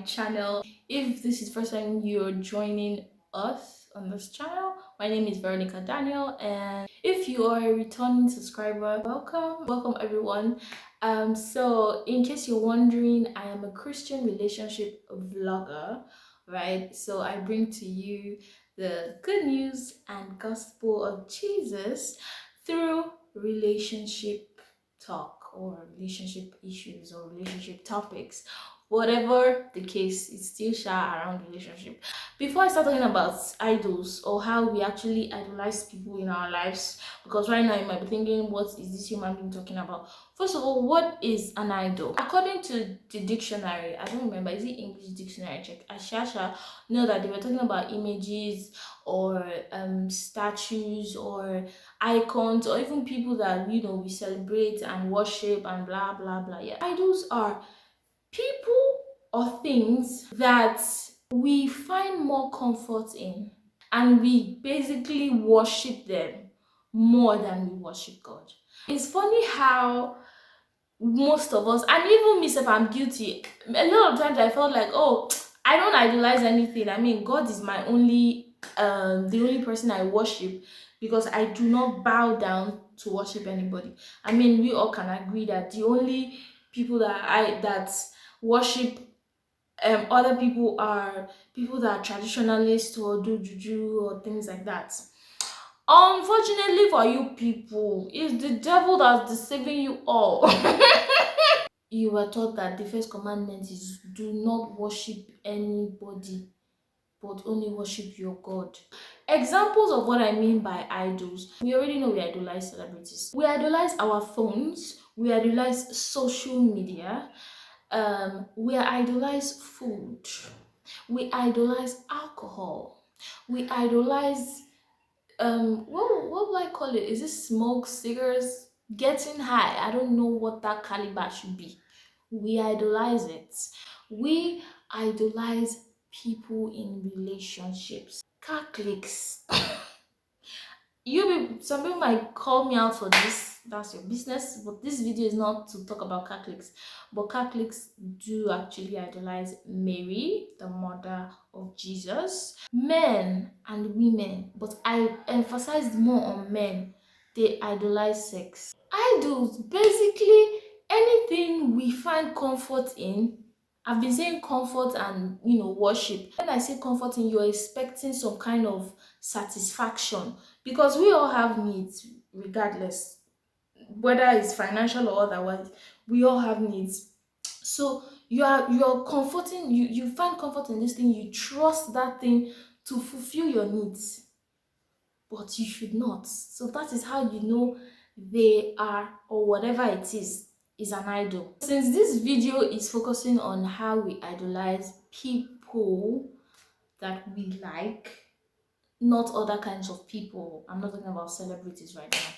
channel. If this is the first time you're joining us on this channel, my name is Veronica Daniel, and if you are a returning subscriber, welcome everyone. So in case you're wondering, I am a Christian relationship vlogger, right? So I bring to you the good news and gospel of Jesus through relationship talk or relationship issues or relationship topics. Whatever the case, it's still around relationship. Before I start talking about idols or how we actually idolize people in our lives, because right now you might be thinking, what is this human being talking about? First of all, what is an idol? According to the dictionary, I don't remember, is it English dictionary? Check. Ashasha know that they were talking about images or statues or icons or even people that we celebrate and worship and blah blah blah. Yeah, idols are people or things that we find more comfort in, and we basically worship them more than we worship God. It's funny how most of us, and even myself, I'm guilty. A lot of times I felt like, oh, I don't idolize anything. I mean, God is my only the only person I worship, because I do not bow down to worship anybody. I mean, we all can agree that the only people that worship other people are people that are traditionalists or do juju or things like that. Unfortunately for you people, it's the devil that's deceiving you all. You were taught that the first commandment is do not worship anybody but only worship your God. Examples of what I mean by idols. We already know we idolize celebrities. We idolize our phones. We idolize social media. We idolize food. We idolize alcohol. We idolize what will I call it? Is it smoke, cigarettes, getting high? I don't know what that caliber should be. We idolize it. We idolize people in relationships. Catholics. Some people might call me out for this, that's your business, but this video is not to talk about Catholics. But Catholics do actually idolize Mary, the mother of Jesus. Men and women, but I emphasize more on men, they idolize sex. Idols, basically anything we find comfort in. I've been saying comfort and worship. When I say comfort in, you're expecting some kind of satisfaction, because we all have needs regardless, whether it's financial or otherwise. We all have needs. So you're comforting, you find comfort in this thing, you trust that thing to fulfill your needs, but you should not. So that is how you know they are, or whatever it is an idol. Since this video is focusing on how we idolize people that we like, not other kinds of people, I'm not talking about celebrities right now,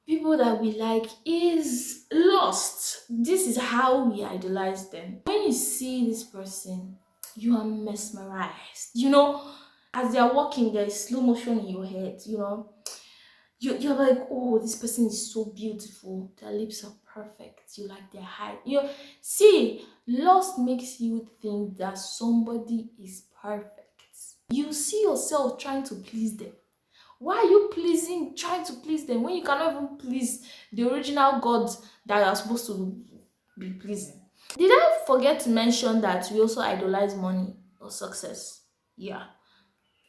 people that we like is lost. This is how we idolize them. When you see this person, you are mesmerized. As they are walking, there is slow motion in your head. You're like, oh, this person is so beautiful. Their lips are perfect. You like their height. See, lust makes you think that somebody is perfect. You see yourself trying to please them. Why are you trying to please them when you cannot even please the original God that you are supposed to be pleasing? Did I forget to mention that we also idolize money or success? Yeah.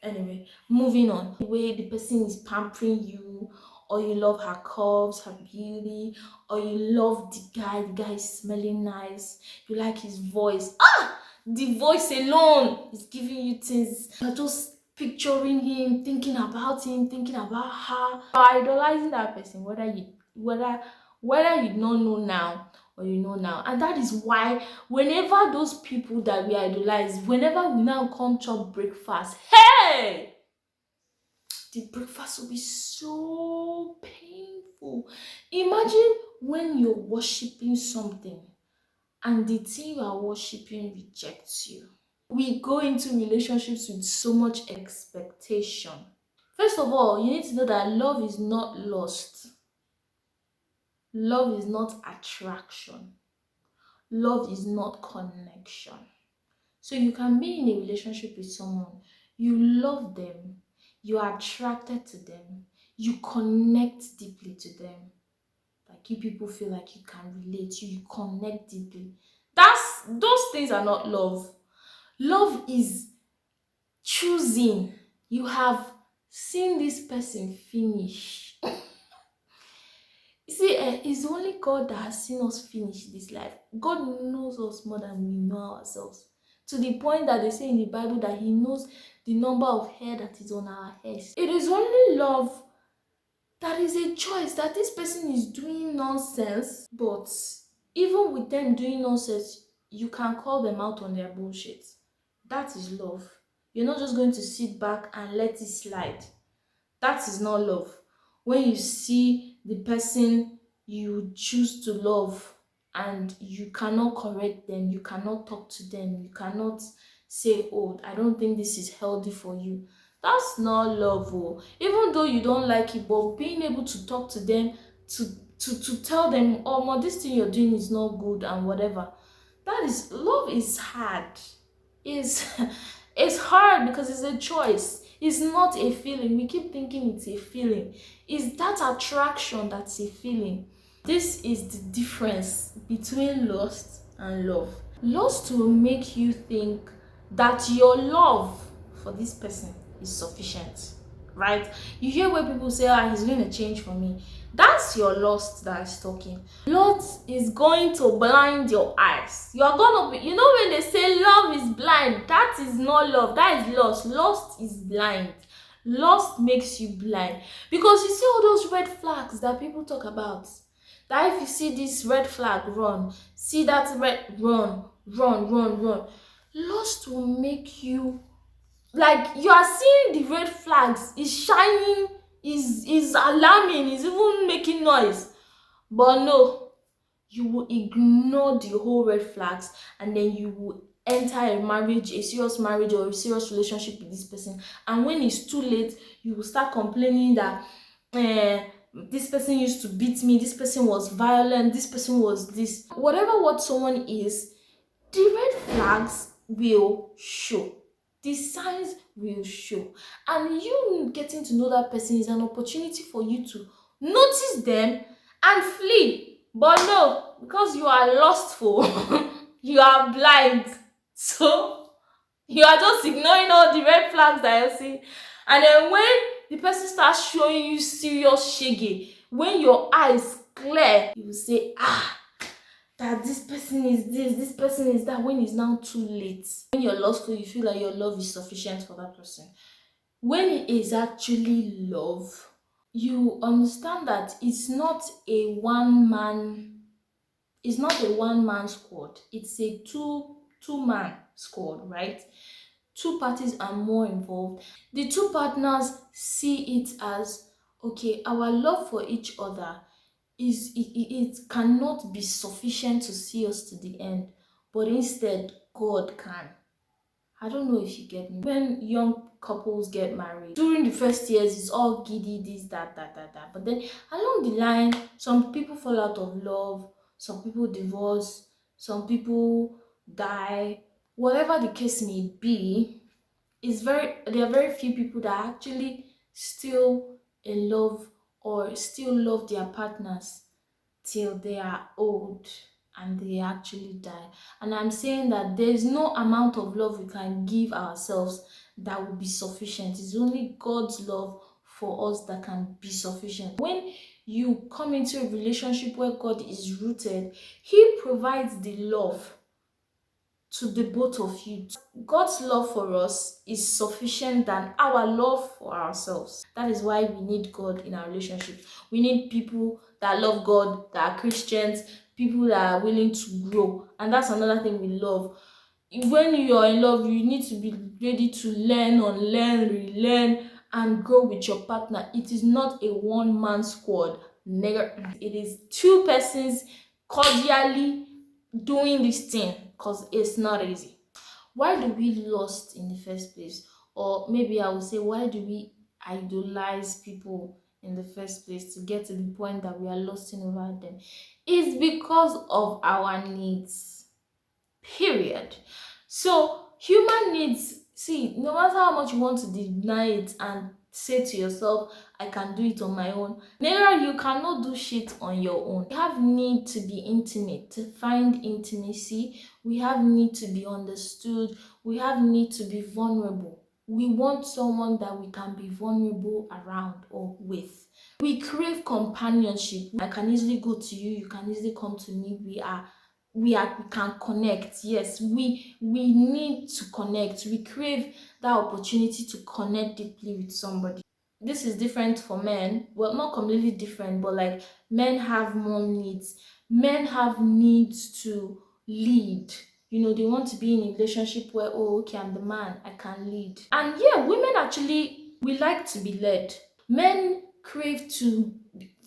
Anyway, moving on. The way the person is pampering you, or you love her curves, her beauty, or you love the guy is smelling nice, you like his voice. The voice alone is giving you things. You're just picturing him, thinking about her. You're idolizing that person, whether you don't know now or you know now. And that is why whenever those people that we idolize, whenever we now come chop breakfast, hey, the breakfast will be so painful. Imagine when you're worshiping something and the thing you are worshiping rejects you. We go into relationships with so much expectation. First of all, you need to know that love is not lust. Love is not attraction. love is not connection. So you can be in a relationship with someone, you love them, you are attracted to them, you connect deeply to them. Like you people feel like you can relate, you connect deeply. Those things are not love. Love is choosing. You have seen this person finish. You see, it's only God that has seen us finish this life. God knows us more than we know ourselves. To the point that they say in the Bible that He knows the number of hair that is on our heads. It is only love that is a choice that this person is doing nonsense, but even with them doing nonsense, you can call them out on their bullshit. That is love. You're not just going to sit back and let it slide. That is not love. When you see the person you choose to love and you cannot correct them, you cannot talk to them, you cannot say, oh, I don't think this is healthy for you. That's not love. Oh. Even though you don't like it, but being able to talk to them, to tell them, oh, ma, this thing you're doing is not good and whatever. That is, love is hard. Is it's hard because it's a choice. It's not a feeling. We keep thinking it's a feeling. It's that attraction that's a feeling. This is the difference between lust and love. Lust will make you think that your love for this person is sufficient, right? You hear where people say, ah, he's going to change for me. That's your lust that is talking. Lust is going to blind your eyes. You're going to be, you know, when they say love is blind, that is not love, that is lust. Lust is blind. Lust makes you blind because you see all those red flags that people talk about. That if you see this red flag, run. See that red, run, run, run, run. Lust will make you, like, you are seeing the red flags, is shining, is alarming, is even making noise, but no, you will ignore the whole red flags, and then you will enter a marriage, a serious marriage or a serious relationship with this person, and when it's too late, you will start complaining that this person used to beat me, this person was violent, this person was this. Whatever what someone is, the red flags will show, the signs will show, and you getting to know that person is an opportunity for you to notice them and flee. But no, because you are lustful, you are blind, so you are just ignoring all the red flags that you see. And then when the person starts showing you serious shege, when your eyes clear, you will say, ah, that this person is this person is that, when it's now too late. When you're lustful, you feel like your love is sufficient for that person. When it is actually love, you understand that it's not a one man squad, it's a two man squad, right? Two parties are more involved. The two partners see it as, okay, our love for each other it cannot be sufficient to see us to the end, but instead God can. I don't know if you get me. When young couples get married, during the first years, it's all giddy, this, that. But then along the line, some people fall out of love, some people divorce, some people die. Whatever the case may be, there are very few people that are actually still in love or still love their partners till they are old and they actually die. And I'm saying that there's no amount of love we can give ourselves that will be sufficient. It's only God's love for us that can be sufficient. When you come into a relationship where God is rooted, He provides the love to the both of you. God's love for us is sufficient than our love for ourselves. That is why we need God in our relationship. We need people that love God, that are Christians, people that are willing to grow. And that's another thing we love. When you're in love, you need to be ready to learn, unlearn, relearn, and grow with your partner. It is not a one-man squad. It is two persons cordially doing this thing, because it's not easy. Why do we lust in the first place? Or maybe I would say, why do we idolize people in the first place to get to the point that we are lusting over them? It's because of our needs. period. So human needs, see, no matter how much you want to deny it and say to yourself, I can do it on my own, Nera, you cannot do shit on your own. We have need to be intimate, to find intimacy. We have need to be understood. We have need to be vulnerable. We want someone that we can be vulnerable around or with. We crave companionship. I can easily go to you, you can easily come to me. We can connect. Yes, we need to connect. We crave that opportunity to connect deeply with somebody. This is different for men. Well, not completely different, but like men have more needs. Men have needs to lead. You know, they want to be in a relationship where, oh, okay, I'm the man, I can lead. And yeah, women actually, we like to be led. Men crave to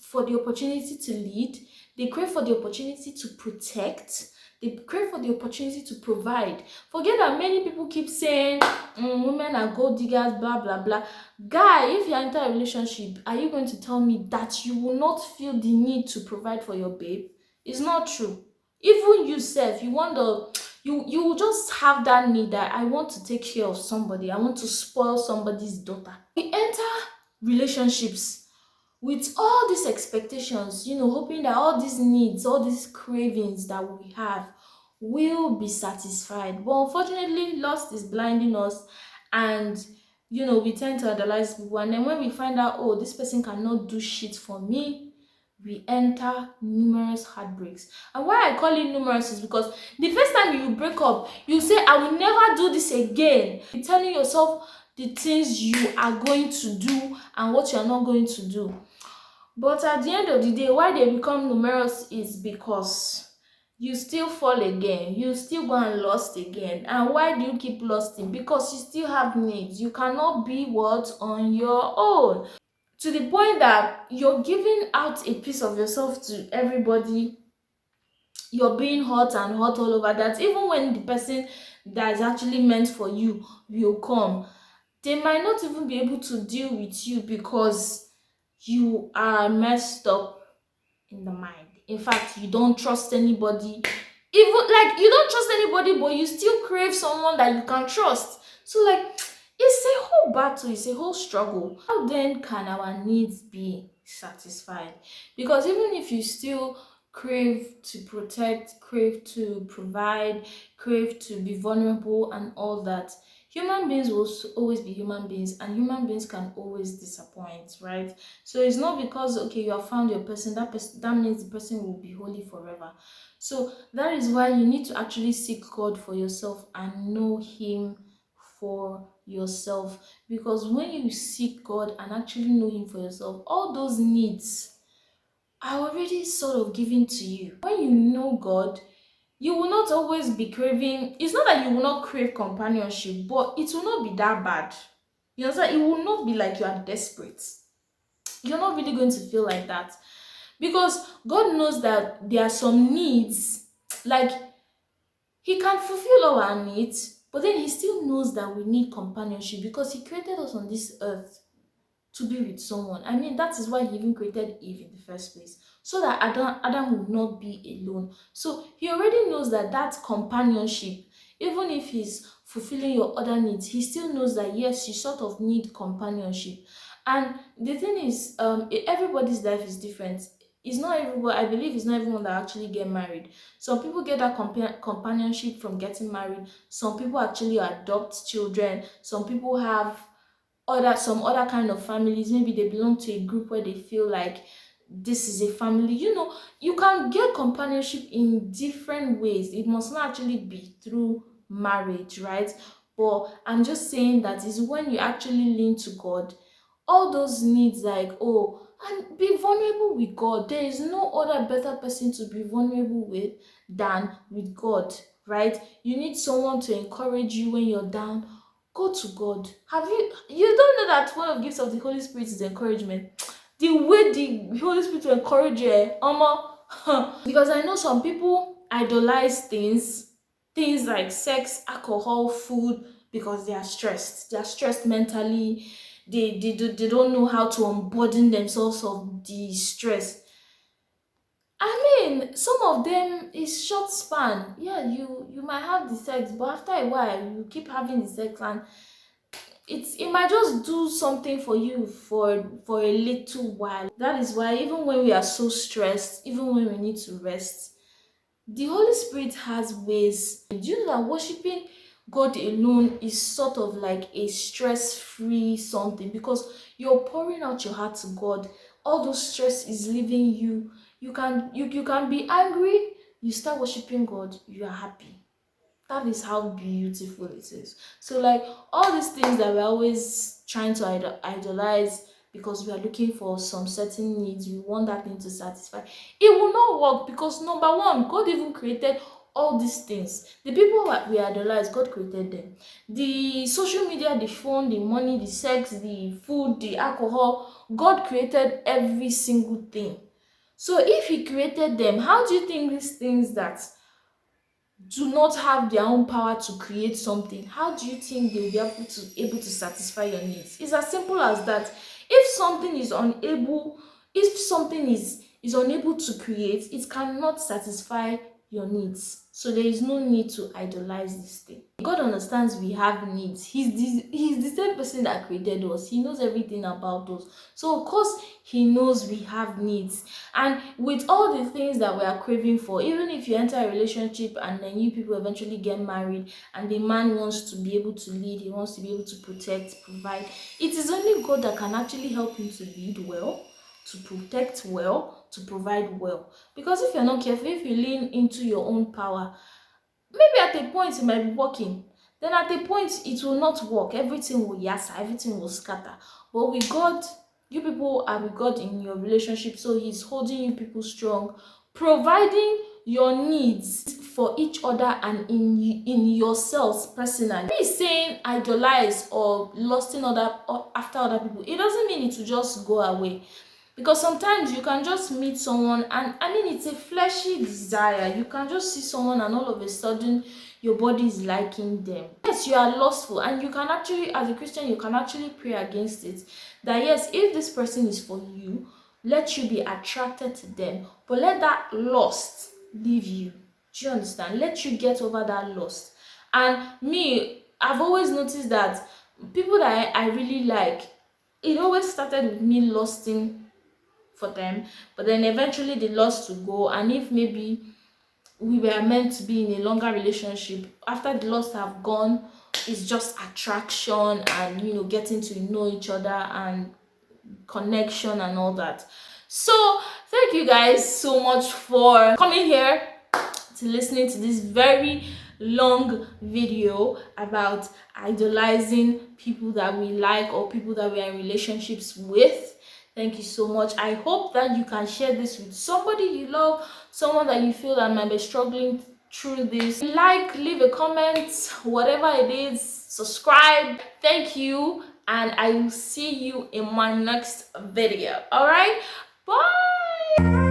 for the opportunity to lead. They crave for the opportunity to protect. They crave for the opportunity to provide. Forget that many people keep saying, women are gold diggers, blah blah blah. Guy, if you enter a relationship, are you going to tell me that you will not feel the need to provide for your babe? It's not true. Even yourself, you want the you will just have that need that I want to take care of somebody. I want to spoil somebody's daughter. We enter relationships with all these expectations, you know, hoping that all these needs, all these cravings that we have will be satisfied. But unfortunately, lust is blinding us, and you know, we tend to idolize people. And then when we find out, oh, this person cannot do shit for me, we enter numerous heartbreaks. And why I call it numerous is because the first time you break up, you say, I will never do this again. You're telling yourself the things you are going to do and what you are not going to do. But at the end of the day, why they become numerous is because you still fall again, you still go and lost again. And why do you keep losting? Because you still have needs. You cannot be what on your own, to the point that you're giving out a piece of yourself to everybody. You're being hot and hot all over, that even when the person that is actually meant for you will come, they might not even be able to deal with you because you are messed up in the mind. In fact, you don't trust anybody. Even like you don't trust anybody, but you still crave someone that you can trust. So like it's a whole battle, it's a whole struggle. How then can our needs be satisfied? Because even if you still crave to protect, crave to provide, crave to be vulnerable and all that, human beings will always be human beings, and human beings can always disappoint, right? So it's not because okay, you have found your person that means the person will be holy forever. So that is why you need to actually seek God for yourself and know him for yourself. Because when you seek God and actually know him for yourself, all those needs are already sort of given to you. When you know God, you will not always be craving. It's not that you will not crave companionship, but it will not be that bad. You understand? It will not be like you are desperate. You're not really going to feel like that, because God knows that there are some needs, like he can fulfill all our needs, but then he still knows that we need companionship because he created us on this earth to be with someone. I mean, that is why he even created Eve in the first place, so that Adam would not be alone. So he already knows that that companionship, even if he's fulfilling your other needs, he still knows that yes, you sort of need companionship. And the thing is, everybody's life is different. It's not everyone, I believe it's not everyone that actually get married. Some people get that companionship from getting married. Some people actually adopt children. Some people have some other kind of families. Maybe they belong to a group where they feel like this is a family. You know, you can get companionship in different ways. It must not actually be through marriage, right? But I'm just saying that is when you actually lean to God, all those needs, like, oh, and be vulnerable with God. There is no other better person to be vulnerable with than with God, right? You need someone to encourage you when you're down. Go to God. You don't know that one of the gifts of the Holy Spirit is encouragement? The way the Holy Spirit will encourage you, because I know some people idolize things like sex, alcohol, food, because they are stressed. They are stressed mentally. They don't know how to unburden themselves of the stress. I mean, some of them is short span. Yeah, you might have the sex, but after a while you keep having the sex, and it might just do something for you for a little while. That is why even when we are so stressed, even when we need to rest, the Holy Spirit has ways. Do you know that worshiping God alone is sort of like a stress-free something, because you're pouring out your heart to God. All those stress is leaving you. You can be angry, you start worshiping God, you are happy. That is how beautiful it is. So like all these things that we're always trying to idolize because we are looking for some certain needs, we want that thing to satisfy, it will not work, because number one, God even created all these things. The people that we idolize, God created them. The social media, the phone, the money, the sex, the food, the alcohol, God created every single thing. So if he created them, how do you think these things that do not have their own power to create something, how do you think they will be able to satisfy your needs? It's as simple as that. If something is unable to create, it cannot satisfy your needs. So there is no need to idolize this thing. God understands we have needs. He's the same person that created us. He knows everything about us. So of course he knows we have needs. And with all the things that we are craving for, even if you enter a relationship and then you people eventually get married and the man wants to be able to lead, he wants to be able to protect, provide, it is only God that can actually help him to lead well, to protect well, to provide well. Because if you're not careful, if you lean into your own power, maybe at a point it might be working, then at a point it will not work, everything will yassa, everything will scatter. But with God, you people are with God in your relationship, so he's holding you people strong, providing your needs for each other and in yourselves personally. Me saying idolize or lusting after other people, it doesn't mean it will just go away, because sometimes you can just meet someone, and I mean it's a fleshy desire. You can just see someone and all of a sudden your body is liking them. Yes, you are lustful, and you can actually, as a Christian, you can actually pray against it, that yes, if this person is for you, let you be attracted to them, but let that lust leave you. Do you understand? Let you get over that lust. And me, I've always noticed that people that I really like, it always started with me lusting for them, but then eventually they lost to go. And if maybe we were meant to be in a longer relationship, after the lust have gone, it's just attraction and getting to know each other and connection and all that. So thank you guys so much for coming here to listening to this very long video about idolizing people that we like or people that we are in relationships with. Thank you so much. I hope that you can share this with somebody you love, someone that you feel that might be struggling through this. Like, leave a comment, whatever it is, subscribe. Thank you, and I will see you in my next video. All right, bye.